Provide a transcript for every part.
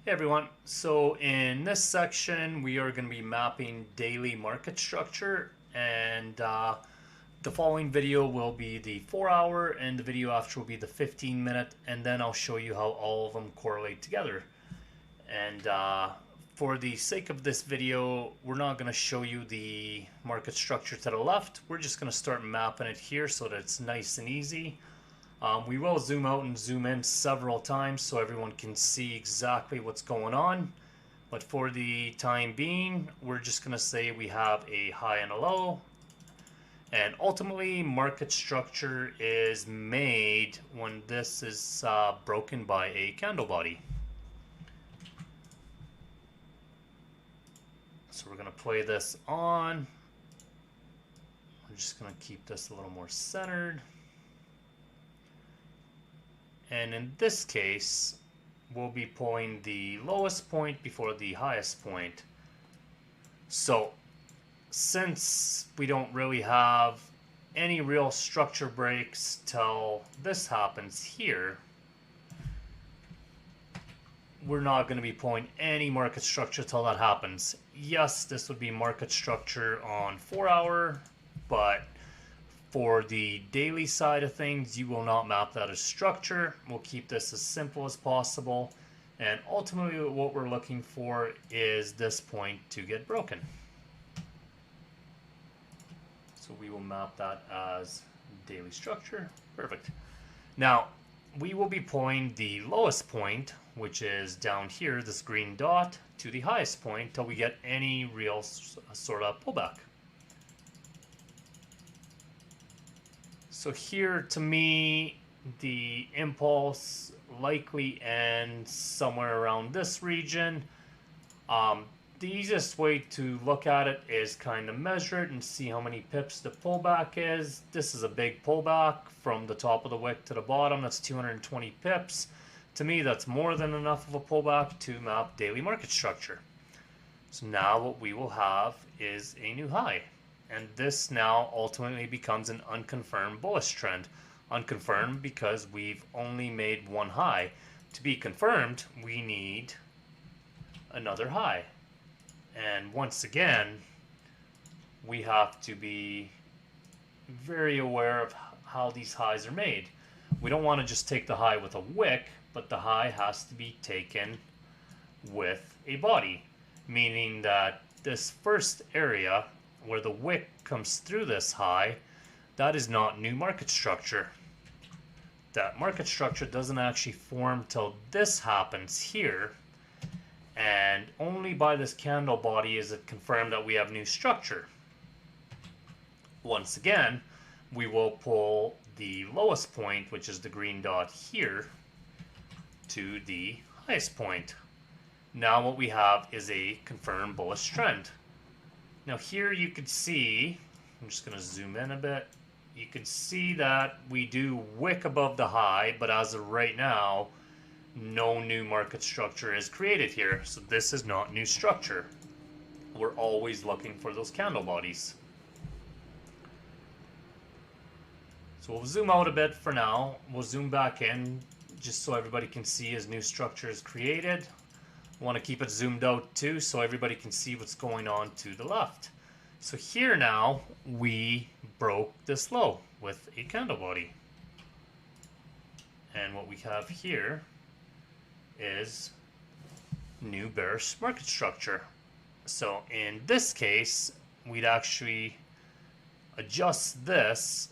Hey everyone, so in this section we are going to be mapping daily market structure, and the following video will be the 4 hour and the video after will be the 15-minute, and then I'll show you how all of them correlate together. And for the sake of this video, we're not going to show you the market structure to the left. We're just going to start mapping it here so that it's nice and easy. We will zoom out and zoom in several times so everyone can see exactly what's going on. But for the time being, we're just going to say we have a high and a low. And ultimately, market structure is made when this is broken by a candle body. So we're going to play this on. We're just going to keep this a little more centered. And in this case, we'll be pulling the lowest point before the highest point. So since we don't really have any real structure breaks till this happens here, we're not going to be pulling any market structure till that happens. Yes, this would be market structure on 4 hour, but for the daily side of things, you will not map that as structure. We'll keep this as simple as possible. And ultimately, what we're looking for is this point to get broken. So we will map that as daily structure. Perfect. Now, we will be pulling the lowest point, which is down here, this green dot, to the highest point till we get any real sort of pullback. So here, to me, the impulse likely ends somewhere around this region. The easiest way to look at it is kind of measure it and see how many pips the pullback is. This is a big pullback from the top of the wick to the bottom. That's 220 pips. To me, that's more than enough of a pullback to map daily market structure. So now what we will have is a new high. And this now ultimately becomes an unconfirmed bullish trend. Unconfirmed because we've only made one high. To be confirmed, we need another high. And once again, we have to be very aware of how these highs are made. We don't want to just take the high with a wick, but the high has to be taken with a body. Meaning that this first area where the wick comes through this high, that is not new market structure. That market structure doesn't actually form till this happens here, and only by this candle body is it confirmed that we have new structure. Once again, we will pull the lowest point, which is the green dot here, to the highest point. Now what we have is a confirmed bullish trend. Now here you can see, I'm just going to zoom in a bit, you can see that we do wick above the high, but as of right now, no new market structure is created here. So this is not new structure. We're always looking for those candle bodies. So we'll zoom out a bit for now. We'll zoom back in just so everybody can see as new structure is created. I want to keep it zoomed out too so everybody can see what's going on to the left. So here now we broke this low with a candle body. And what we have here is new bearish market structure. So in this case, we'd actually adjust this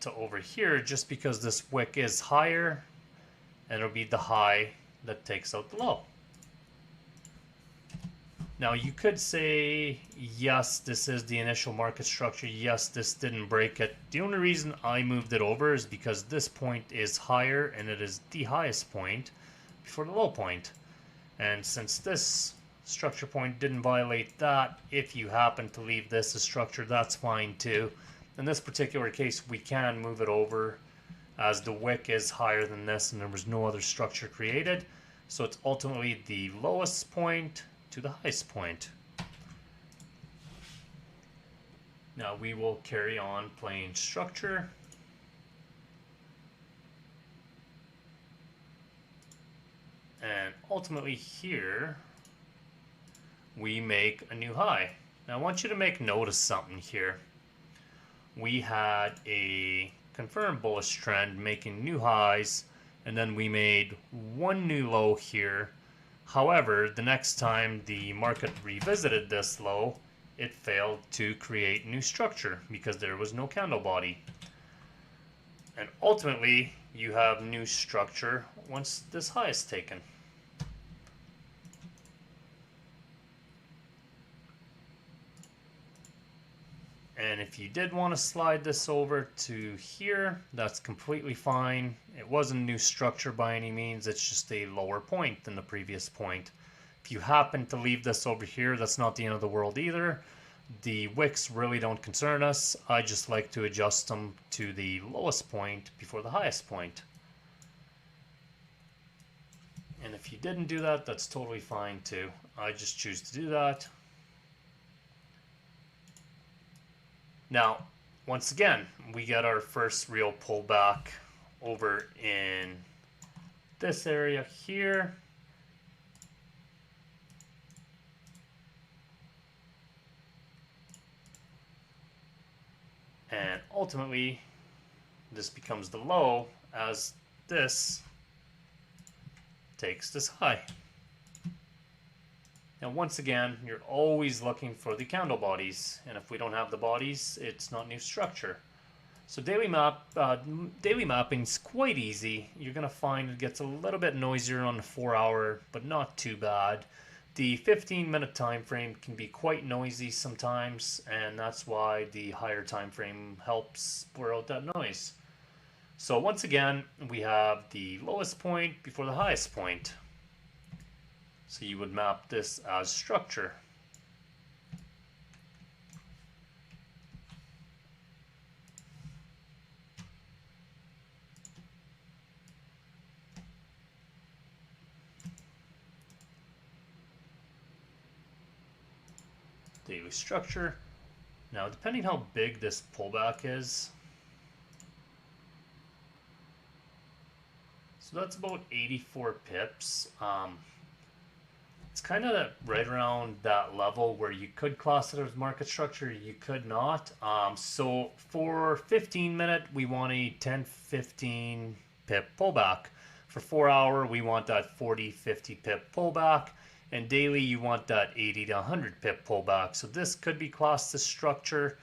to over here just because this wick is higher, and it'll be the high that takes out the low. Now you could say, yes, this is the initial market structure. Yes, this didn't break it. The only reason I moved it over is because this point is higher and it is the highest point before the low point. And since this structure point didn't violate that, if you happen to leave this as structure, that's fine too. In this particular case, we can move it over as the wick is higher than this and there was no other structure created. So it's ultimately the lowest point to the highest point. Now we will carry on playing structure. And ultimately here, we make a new high. Now I want you to make note of something here. We had a confirmed bullish trend making new highs, and then we made one new low here. However, the next time the market revisited this low, it failed to create new structure because there was no candle body. And ultimately, you have new structure once this high is taken. And if you did want to slide this over to here, that's completely fine. It wasn't a new structure by any means, it's just a lower point than the previous point. If you happen to leave this over here, that's not the end of the world either. The wicks really don't concern us. I just like to adjust them to the lowest point before the highest point. And if you didn't do that, that's totally fine too. I just choose to do that. Now, once again, we get our first real pullback over in this area here. And ultimately, this becomes the low as this takes this high. Now, once again, you're always looking for the candle bodies, and if we don't have the bodies, it's not new structure. So daily mapping's quite easy. You're going to find it gets a little bit noisier on the 4-hour, but not too bad. The 15-minute time frame can be quite noisy sometimes, and that's why the higher time frame helps blur out that noise. So once again, we have the lowest point before the highest point. So you would map this as structure. Daily structure. Now, depending how big this pullback is, so that's about 84 pips. It's kind of right around that level where you could class it as market structure, you could not. So for 15-minute, we want a 10-15 pip pullback. For 4-hour, we want that 40-50 pip pullback. And daily, you want that 80 to 100 pip pullback. So this could be classed as structure,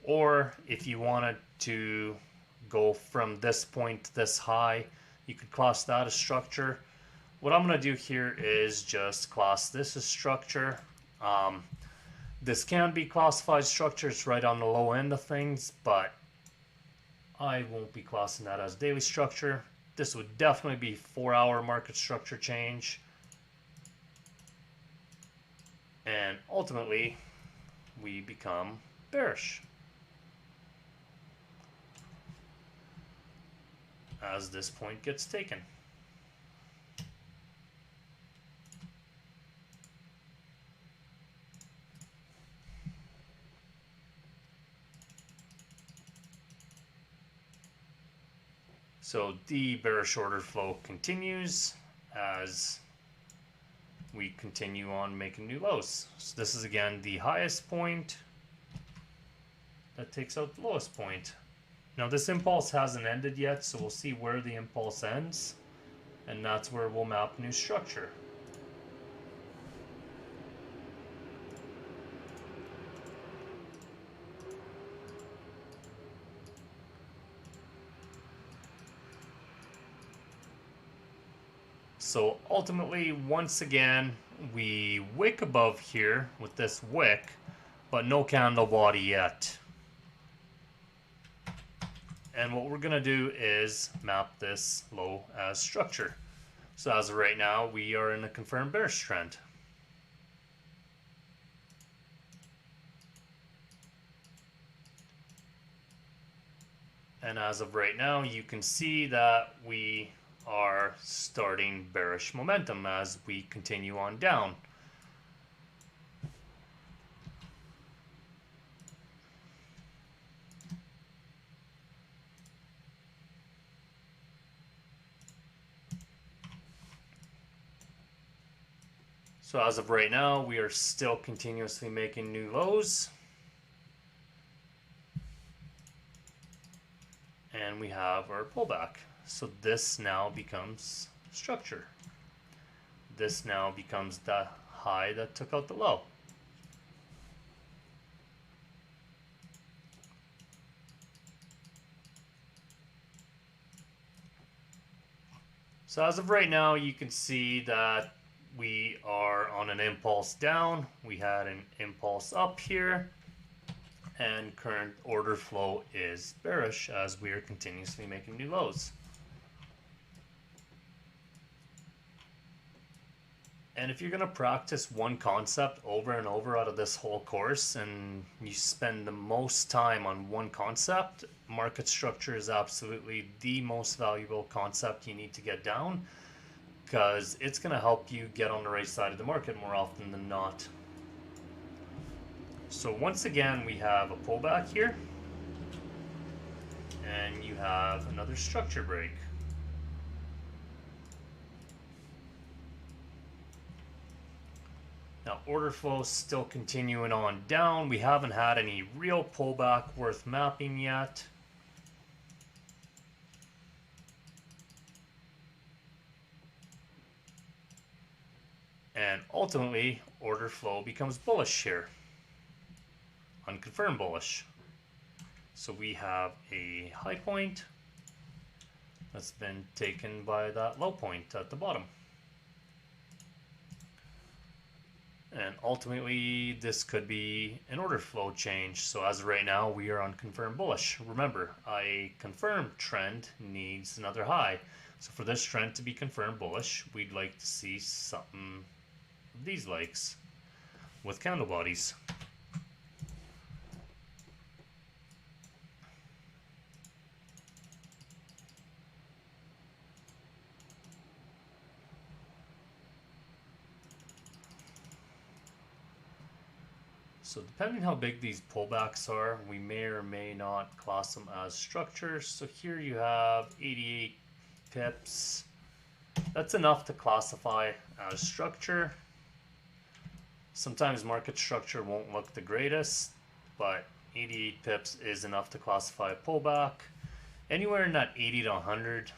or if you wanted to go from this point to this high, you could class that as structure. What I'm going to do here is just class this as structure. This can be classified structure. It's right on the low end of things, but I won't be classing that as daily structure. This would definitely be 4-hour market structure change. And ultimately, we become bearish as this point gets taken. So the bearish order flow continues as we continue on making new lows. So this is again the highest point that takes out the lowest point. Now this impulse hasn't ended yet, so we'll see where the impulse ends, and that's where we'll map new structure. So ultimately, once again, we wick above here with this wick, but no candle body yet. And what we're going to do is map this low as structure. So as of right now, we are in a confirmed bearish trend. And as of right now, you can see that we are starting bearish momentum as we continue on down. So as of right now, we are still continuously making new lows. And we have our pullback. So this now becomes structure. This now becomes the high that took out the low. So as of right now, you can see that we are on an impulse down. We had an impulse up here. And current order flow is bearish as we are continuously making new lows. And if you're going to practice one concept over and over out of this whole course and you spend the most time on one concept, market structure is absolutely the most valuable concept you need to get down, because it's going to help you get on the right side of the market more often than not. So once again, we have a pullback here, and you have another structure break. Now order flow is still continuing on down. We haven't had any real pullback worth mapping yet. And ultimately, order flow becomes bullish here. Unconfirmed bullish. So we have a high point that's been taken by that low point at the bottom. And ultimately, this could be an order flow change. So as of right now, we are on confirmed bullish. Remember, a confirmed trend needs another high. So for this trend to be confirmed bullish, we'd like to see something of these likes with candle bodies. So depending how big these pullbacks are, we may or may not class them as structure. So here you have 88 pips. That's enough to classify as structure. Sometimes market structure won't look the greatest, but 88 pips is enough to classify a pullback. Anywhere in that 80 to 100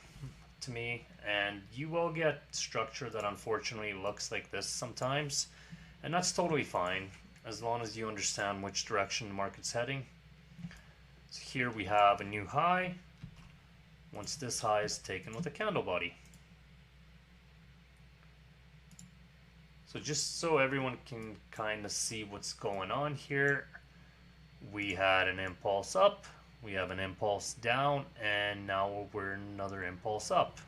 to me, and you will get structure that unfortunately looks like this sometimes, and that's totally fine, as long as you understand which direction the market's heading. So here we have a new high. Once this high is taken with a candle body. So just so everyone can kind of see what's going on here, we had an impulse up, we have an impulse down, and now we're another impulse up.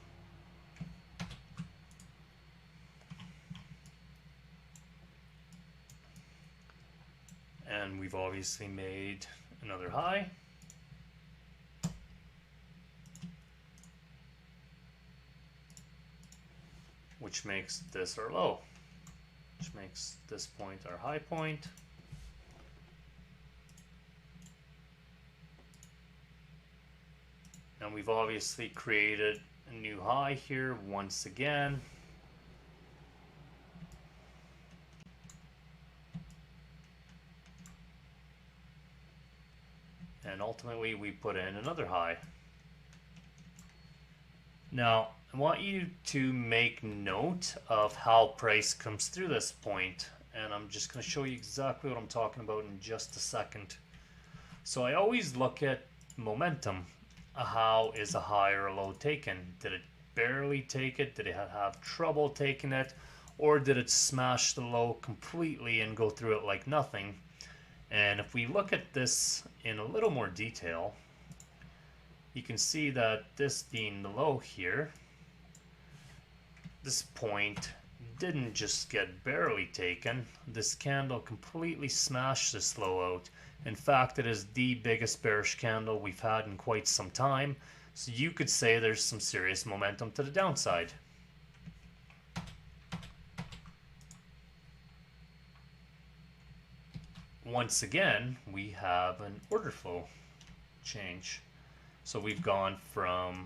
And we've obviously made another high. Which makes this our low. Which makes this point our high point. And we've obviously created a new high here once again. And ultimately we put in another high. Now I want you to make note of how price comes through this point, and I'm just going to show you exactly what I'm talking about in just a second. So I always look at momentum. How is a high or a low taken? Did it barely take it? Did it have trouble taking it? Or did it smash the low completely and go through it like nothing? And if we look at this in a little more detail, you can see that this being the low here, this point didn't just get barely taken. This candle completely smashed this low out. In fact, it is the biggest bearish candle we've had in quite some time. So you could say there's some serious momentum to the downside. Once again, we have an order flow change. So we've gone from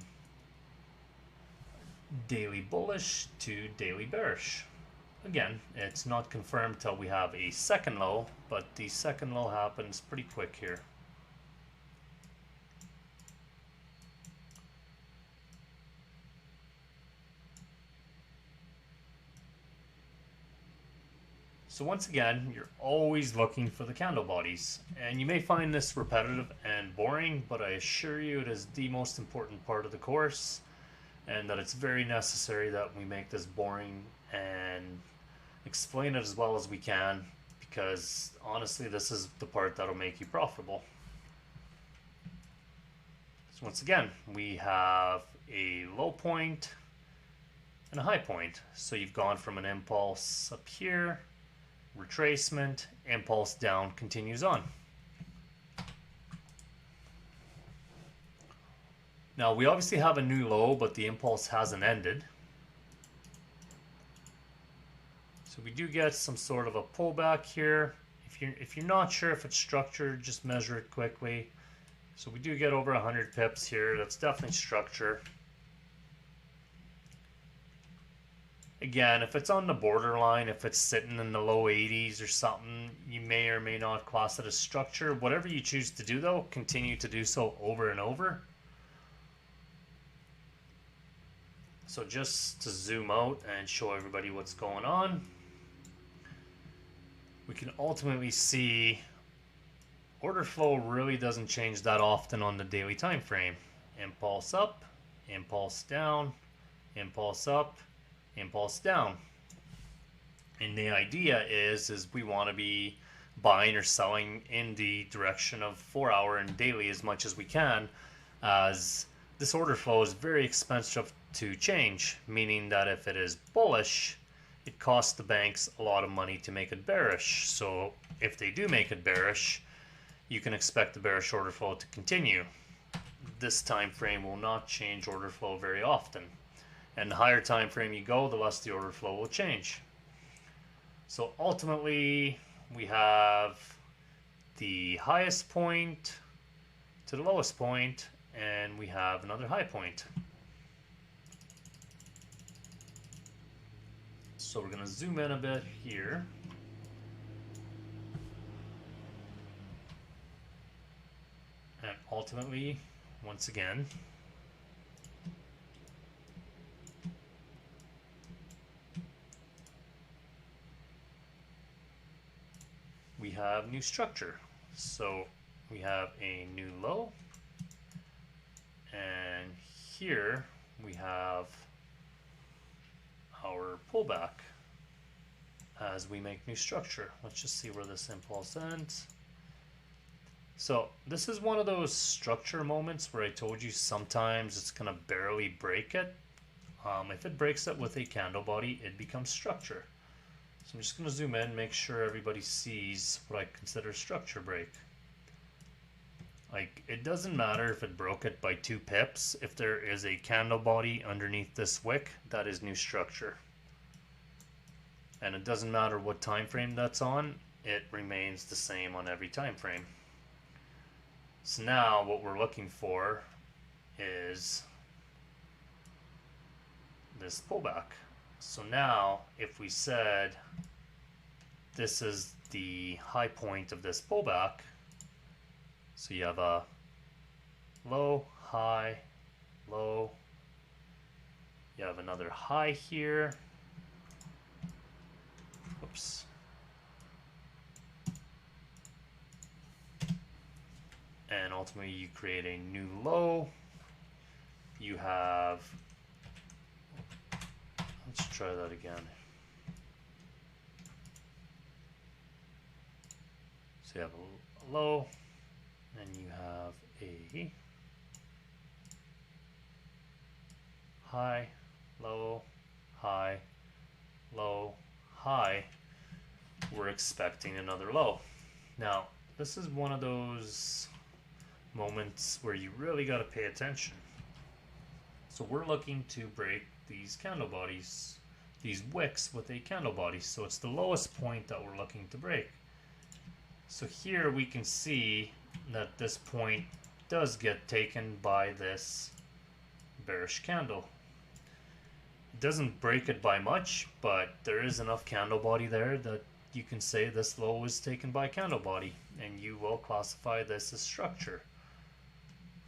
daily bullish to daily bearish. again, it's not confirmed till we have a second low, but the second low happens pretty quick here. So once again, you're always looking for the candle bodies, and you may find this repetitive and boring, but I assure you it is the most important part of the course, and that it's very necessary that we make this boring and explain it as well as we can, because honestly this is the part that'll make you profitable. So once again, we have a low point and a high point. So you've gone from an impulse up here, retracement, impulse down, continues on. Now we obviously have a new low, but the impulse hasn't ended. So we do get some sort of a pullback here. If you're not sure if it's structured, just measure it quickly. So we do get over 100 pips here. That's definitely structure. Again, if it's on the borderline, if it's sitting in the low 80s or something, you may or may not class it as structure. Whatever you choose to do though, continue to do so over and over. So just to zoom out and show everybody what's going on, we can ultimately see order flow really doesn't change that often on the daily time frame. Impulse up, impulse down, impulse up, impulse down. And the idea is we want to be buying or selling in the direction of 4 hour and daily as much as we can, as this order flow is very expensive to change, meaning that if it is bullish, it costs the banks a lot of money to make it bearish. So if they do make it bearish, you can expect the bearish order flow to continue. This time frame will not change order flow very often. And the higher time frame you go, the less the order flow will change. So ultimately, we have the highest point to the lowest point, and we have another high point. So we're going to zoom in a bit here. And ultimately, once again, we have new structure. So we have a new low, and here we have our pullback as we make new structure. Let's just see where this impulse ends. So this is one of those structure moments where I told you sometimes it's going to barely break it. If it breaks it with a candle body, it becomes structure. So I'm just going to zoom in, make sure everybody sees what I consider structure break. Like, it doesn't matter if it broke it by 2 pips. If there is a candle body underneath this wick, that is new structure. And it doesn't matter what time frame that's on, it remains the same on every time frame. So now what we're looking for is this pullback. So now if we said this is the high point of this pullback, so you have a low, high, low, you have another high here, whoops, and ultimately you create a new low. You have, let's try that again. So you have a low, and you have a high, low, high, low, high. We're expecting another low. Now, this is one of those moments where you really got to pay attention. So we're looking to break these candle bodies, these wicks with a candle body. So it's the lowest point that we're looking to break. So here we can see that this point does get taken by this bearish candle. It doesn't break it by much, but there is enough candle body there that you can say this low was taken by candle body, and you will classify this as structure.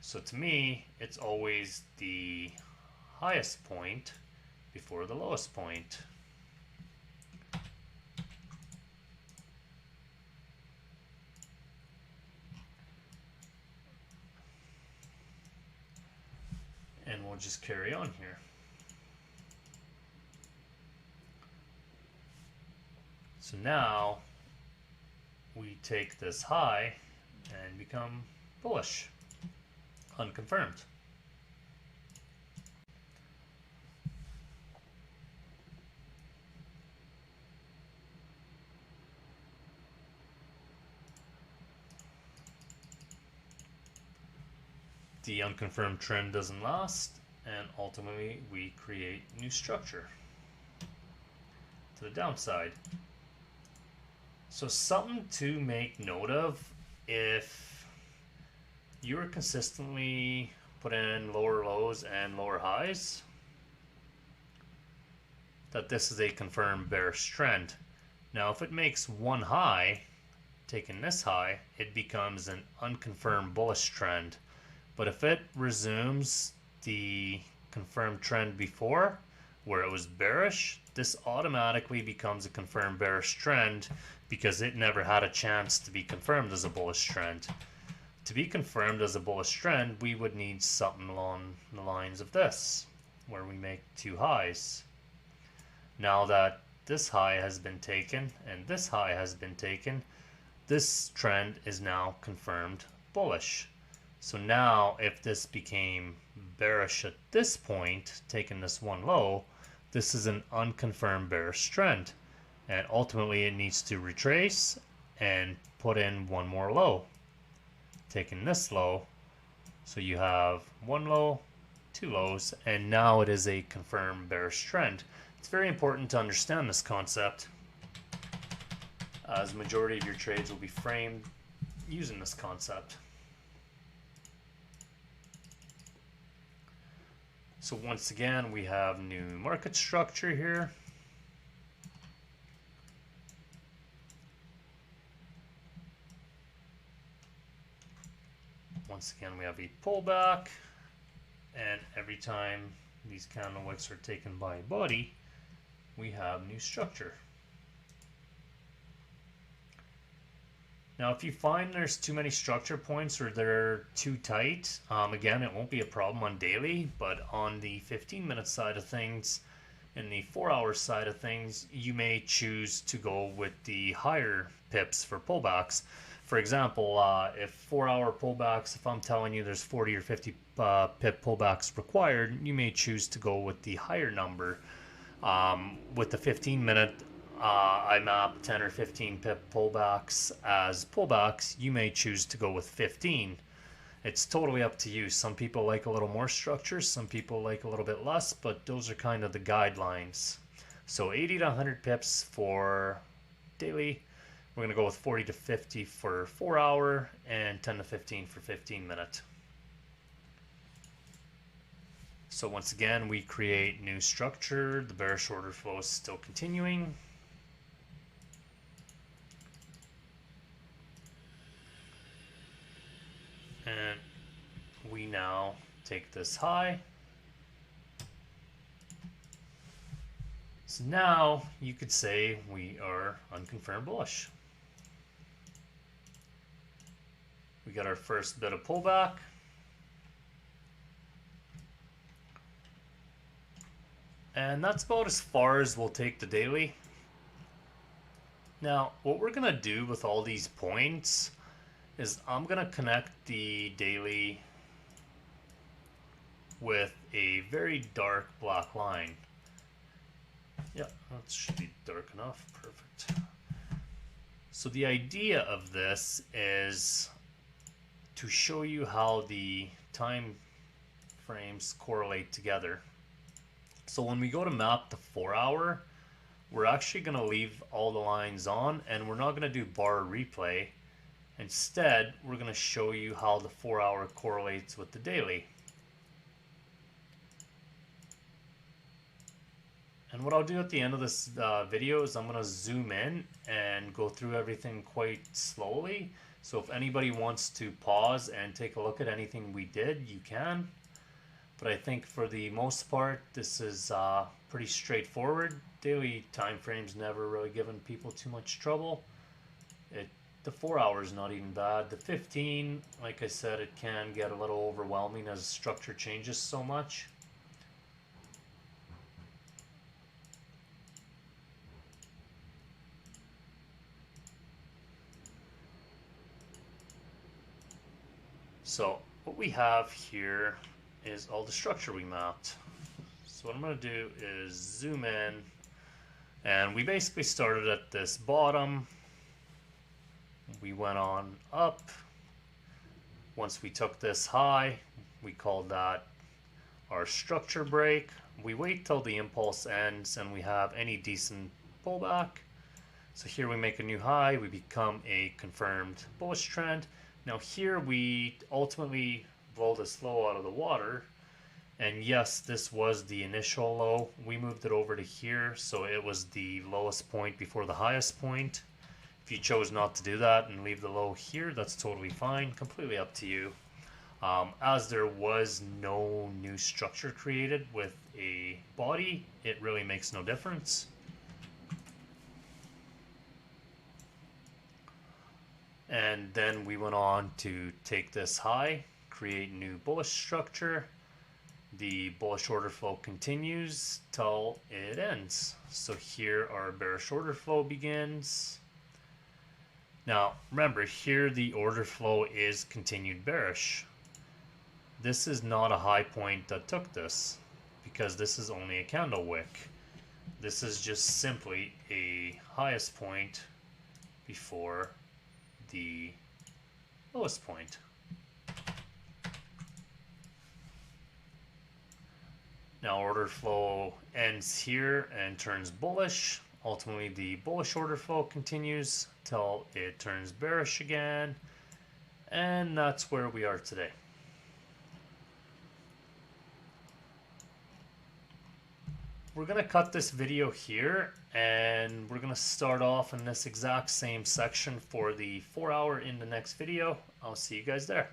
So to me, it's always the highest point before the lowest point. And we'll just carry on here. So now we take this high and become bullish, unconfirmed. The unconfirmed trend doesn't last, and ultimately we create new structure to the downside. So something to make note of: if you're consistently put in lower lows and lower highs, that this is a confirmed bearish trend. Now if it makes one high, taking this high, it becomes an unconfirmed bullish trend. But if it resumes the confirmed trend before, where it was bearish, this automatically becomes a confirmed bearish trend because it never had a chance to be confirmed as a bullish trend. To be confirmed as a bullish trend, we would need something along the lines of this, where we make two highs. Now that this high has been taken and this high has been taken, this trend is now confirmed bullish. So now if this became bearish at this point, taking this one low, this is an unconfirmed bearish trend. And ultimately it needs to retrace and put in one more low, taking this low. So you have one low, two lows, and now it is a confirmed bearish trend. It's very important to understand this concept, as the majority of your trades will be framed using this concept. So once again, we have new market structure here. Once again, we have a pullback, and every time these candle wicks are taken by a body, we have new structure. Now if you find there's too many structure points or they're too tight, again, it won't be a problem on daily, but on the 15-minute side of things and the 4-hour side of things, you may choose to go with the higher pips for pullbacks. For example, if 4-hour pullbacks, if I'm telling you there's 40 or 50 pip pullbacks required, you may choose to go with the higher number. With the 15-minute, I map 10 or 15 pip pullbacks as pullbacks. You may choose to go with 15. It's totally up to you. Some people like a little more structure, some people like a little bit less, but those are kind of the guidelines. So 80 to 100 pips for daily. We're going to go with 40 to 50 for 4-hour and 10 to 15 for 15-minute. So once again, we create new structure. The bearish order flow is still continuing. And we now take this high. So now you could say we are unconfirmed bullish. We got our first bit of pullback. And that's about as far as we'll take the daily. Now, what we're going to do with all these points is I'm going to connect the daily with a very dark black line. Yeah, that should be dark enough. Perfect. So the idea of this is to show you how the time frames correlate together. So when we go to map the 4-hour, we're actually going to leave all the lines on, and we're not going to do bar replay. Instead, we're going to show you how the 4-hour correlates with the daily. And what I'll do at the end of this video is I'm going to zoom in and go through everything quite slowly. So if anybody wants to pause and take a look at anything we did, you can. But I think for the most part, this is pretty straightforward. Daily time frames never really given people too much trouble. The 4 hours not even bad. The 15, like I said, it can get a little overwhelming as structure changes so much. So what we have here is all the structure we mapped. So what I'm going to do is zoom in, and we basically started at this bottom. We went on up. Once we took this high, we called that our structure break. We wait till the impulse ends and we have any decent pullback. So here we make a new high, we become a confirmed bullish trend. Now here we ultimately blow this low out of the water, and yes, this was the initial low. We moved it over to here, so it was the lowest point before the highest point. If you chose not to do that and leave the low here, that's totally fine, completely up to you. As there was no new structure created with a body, it really makes no difference. And then we went on to take this high, create new bullish structure. The bullish order flow continues till it ends. So here our bearish order flow begins. Now remember, here the order flow is continued bearish. This is not a high point that took this, because this is only a candle wick. This is just simply a highest point before the lowest point. Now order flow ends here and turns bullish. Ultimately the bullish order flow continues till it turns bearish again, and that's where we are today. We're going to cut this video here, and we're going to start off in this exact same section for the 4 hour in the next video. I'll see you guys there.